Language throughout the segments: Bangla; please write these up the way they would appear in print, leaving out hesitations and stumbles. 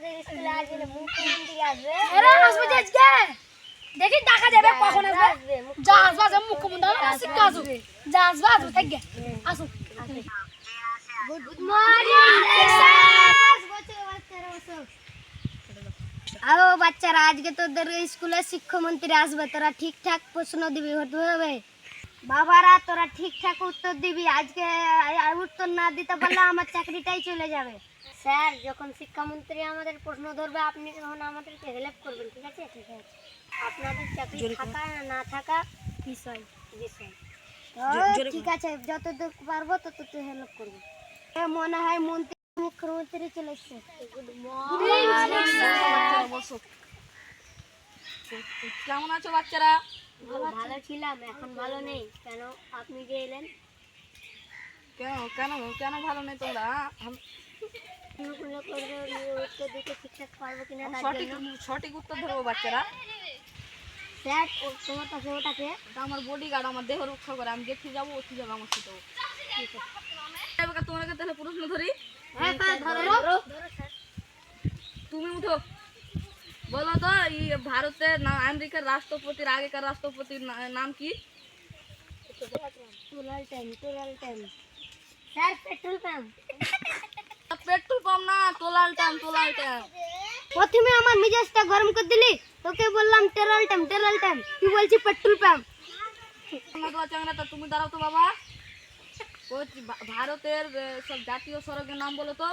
আমাদের স্কুলে আসলে মুখ্যমন্ত্রী আসবে। এরা আসবে আজকে দেখি দেখা যাবে কখন আসবে। যা আসবে মুখ্যমন্ত্রী আসবে কাজু যা আসবে থেকে আসুন। Good morning sir. आओ বাচ্চারা, আজকে তোদের স্কুলে শিক্ষামন্ত্রী আসবে, তোরা ঠিকঠাক প্রশ্ন দিবি হতে হবে। বাবারা তোরা ঠিকঠাক উত্তর দিবি, আজকে উত্তর না দিতে পারলে আমার চাকরিটাই চলে যাবে। স্যার, যখন শিক্ষামন্ত্রী আমাদের প্রশ্ন ধরবে আপনি তখন আমাদেরকে হেল্প করবেন, ঠিক আছে? ঠিক আছে। আপনাদের চাকরি থাকা না থাকা বিষয় বিষয় ঠিক আছে, যতদূর পারবো ততদূর হেল্প করবো। মনে হয় মন্ত্রী মুখ্যমন্ত্রী চলে এসছে। Good morning. কেমন আছো বাচ্চারা? ভালো ছিলাম, এখন ভালো নেই। কেন আপনি যে এলেন? কেন কেন কেন ভালো নেই তোমরা? উত্তর দিতে ঠিকঠাক পারবো কিনা তার সঠিক জন্য। সঠিক উত্তর ধরবো বাচ্চারা। স্যার, তোমার কাছে ওটাকে এটা আমার বডিগার্ড, আমার দেহ রক্ষা করে। আমি যেতে যাবো ওতে যাবো আমার সাথে। ঠিক আছে। এবার তোমাকে তাহলে প্রশ্ন ধরি। হ্যাঁ স্যার, ধরো স্যার। তুমি উঠো, বলো তো এই ভারতের না আমেরিকার রাষ্ট্রপতির আগেকার রাষ্ট্রপতির নাম কি? টুলাল time. Sir, petrol pump. Petrol pump না, টোলাল টাইম। প্রথমে আমার মেজাজটা গরম করে দিলি, তোকে বললাম টেরাল টাইম, তুই বলছিস পেট্রোল পাম্প। চাংড়া, তুমি দাঁড়াও তো বাবা। ভারতের সব জাতীয় সড়কের নাম বলো তো।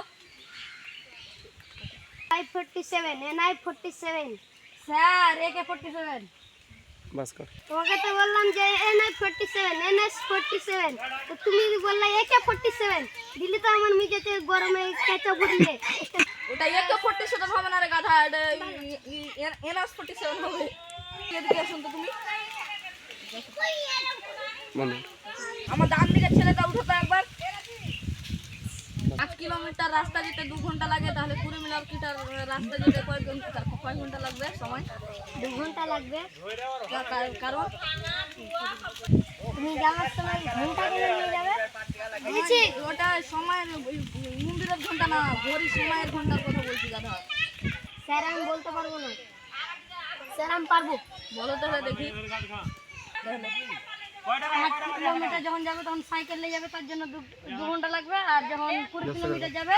NI-47 sir, AK-47। বাস কর। তোমাকে তো বললাম যে NS-47, তো তুমি বললে AK-47। দিল্লি তো আমার মেজাজে গরমে কেঁচা ফুটলে। ওটা AK-47 হবে না রে গাধা, এটা NS-47 হবে। এদিকে আসুন তো তুমি। বলো। আমার ডান দিকের ছেলেটা উঠো তো একবার। 5 কিলোমিটার রাস্তা যেতে 2 ঘন্টা লাগে, তাহলে 20 কিলোমিটার রাস্তা যেতে কয় ঘন্টা লাগবে সময়? 2 ঘন্টা লাগবে। কারণ তুমি যাওয়ার সময় ঘন্টা কেন নিয়ে যাবে? ওটা সময় মন্দিরের ঘন্টা না, ঘড়ি সময়ের ঘন্টার কথা বলছি গাধা। স্যার, আমি বলতে পারবো না। স্যার, আমি পারবো। বলো তাহলে দেখি। 5 কিলোমিটার যখন যাবে তখন সাইকেল নিয়ে যাবে, তার জন্য 2 ঘন্টা লাগবে। আর যখন 20 কিলোমিটার যাবে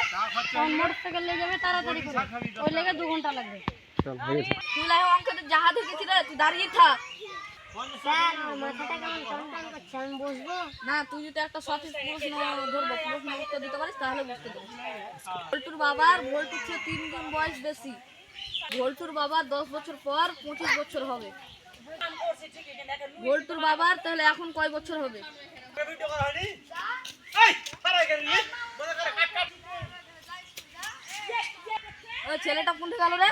তখন মোটরসাইকেল নিয়ে যাবে তাড়াতাড়ি করে, ওই লেগে 2 ঘন্টা লাগবে। চল হয়ে গেছে। তুই লাই অঙ্কতে যাহা দেখেছি রে, তুই দাঁড়িয়ে থাক। স্যার, আমার মাথাটা কেমন টনটন করছে, আমি বসবো? না, তুই যদি একটা সঠিক প্রশ্ন ধরবো, প্রশ্ন উত্তর দিতে পারিস তাহলে বুঝতে দেবো। ভোল্টুর বাবার ভোল্টুর চেয়ে 3 গুণ বয়স বেশি। ভোল্টুর বাবার 10 বছর পর 25 বছর হবে। ভোল্টুর বাবার তাহলে এখন কয় বছর হবে? ওই ছেলেটা কোনটা গেল রে?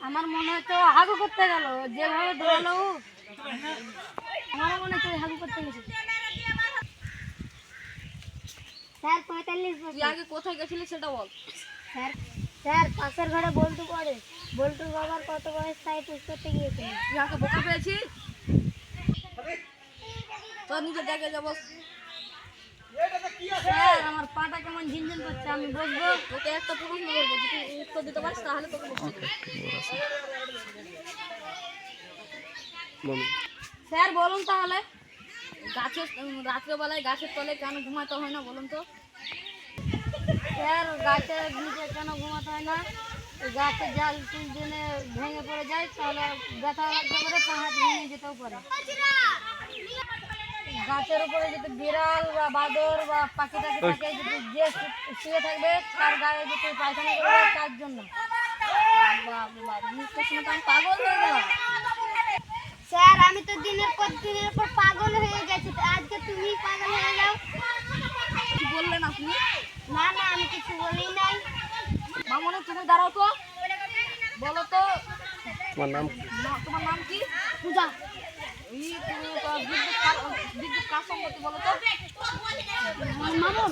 আমার মনে হয় তো হাগু করতে গেল, যেভাবে দৌড়ালো আমার মনে হয় হাগু করতে গেছে। স্যার, 45 তুই বছর। আগে কোথায় গেছিলি সেটা বল। স্যার, পাশের ঘরে বল্টু পড়ে। বল্টুর বাবার কত বয়স তাই পুষ করতে গিয়েছিল। তুই আগে বোকা পেয়েছিস? তোর নিজের জায়গায় যাবো। স্যার, আমার পাটা কেমন ঝিনঝিন করছে, আমি বসবো? তোকে একটা প্রশ্ন করবো, যদি উত্তর দিতে পারিস তাহলে তোকে বসতে দেবো। বলো। স্যার বলুন তাহলে, গাছের রাত্রেবেলায় গাছের তলে কেন ঘুমাতে হয় না বলুন তো? স্যার, গাছের নিচে কেন ঘুমাতে হয় না? গাছের জাল তিন দিনে ভেঙে পড়ে যায়, তাহলে ব্যথা লাগতে পারে, পা হাত ভেঙে যেতেও পারে। গাছের উপরে যদি বিড়াল বা বাদর বা পাখি টাকি থাকে, যদি যে শুয়ে থাকবে তার গায়ে যদি পায়খানা করবে, তার জন্য। আমি পাগল হয়ে গেলাম। স্যার, আমি তো দিনের পর পাগল হয়ে গেছি, তো আজকে তুমি পাগল হয়ে যাও। কি বললেন আপনি? না, আমি কিছু বলি নাই। মামনি, তুমি দাঁড়াও তো, বলো তো তোমার নাম কি? তোমার নাম কি? পূজা। তুমি বিদ্যুৎ কার সম্পত্তি বলো তো? মামুন,